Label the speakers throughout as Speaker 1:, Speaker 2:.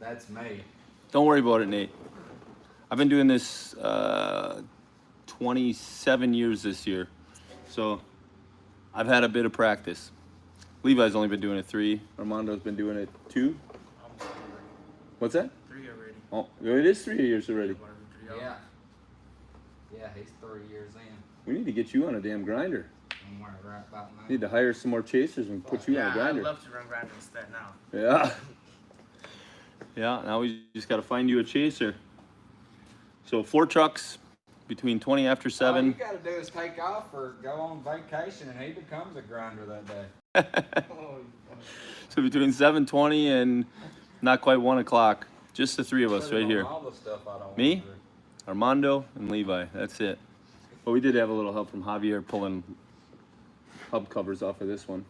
Speaker 1: That's me.
Speaker 2: Don't worry about it, Nate. I've been doing this 27 years this year, so I've had a bit of practice. Levi's only been doing it 3. Armando's been doing it 2. What's that?
Speaker 3: 3 already.
Speaker 2: Oh, it is 3 years already.
Speaker 1: Yeah. Yeah, he's 3 years in.
Speaker 2: We need to get you on a damn grinder.
Speaker 1: I'm wearing it right about now.
Speaker 2: Need to hire some more chasers and put you on a
Speaker 3: Yeah, I'd
Speaker 2: grinder.
Speaker 3: love to run grinder instead now.
Speaker 2: Yeah. Yeah, now we just got to find you a chaser. So 4 trucks between 20 after
Speaker 1: All
Speaker 2: 7.
Speaker 1: you gotta do is take off or go on vacation and he becomes a grinder that day.
Speaker 2: So between 7:20 and not quite 1 o'clock, just the 3 of us
Speaker 1: Put it
Speaker 2: right
Speaker 1: on
Speaker 2: here.
Speaker 1: All the stuff I don't
Speaker 2: Me?
Speaker 1: want to do.
Speaker 2: Armando and Levi, that's it. But we did have a little help from Javier pulling hub covers off of this one.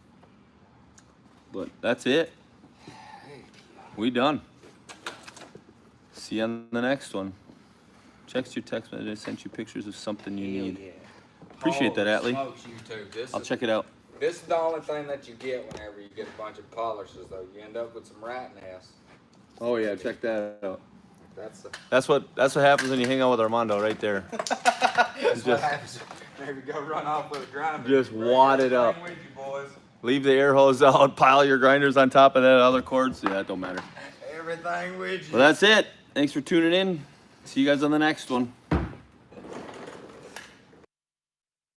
Speaker 2: But that's it. We done. See you on the next one. Check your text message. I sent you pictures of something you need.
Speaker 1: Yeah.
Speaker 2: Appreciate that,
Speaker 1: Holy
Speaker 2: Atlee.
Speaker 1: smokes, YouTube. This
Speaker 2: I'll
Speaker 1: is,
Speaker 2: check it out.
Speaker 1: This is the only thing that you get whenever you get a bunch of polishes, though. You end up with some rat nests.
Speaker 2: Oh yeah, check that out.
Speaker 1: That's the.
Speaker 2: That's what happens when you hang out with Armando right there.
Speaker 1: That's what happens. Maybe go run off with a grinder.
Speaker 2: Just
Speaker 1: Bring
Speaker 2: wad it up.
Speaker 1: everything with you, boys.
Speaker 2: Leave the air hose out, pile your grinders on top of that other cords. Yeah, it don't matter.
Speaker 1: Everything with you.
Speaker 2: Well, that's it. Thanks for tuning in. See you guys on the next one.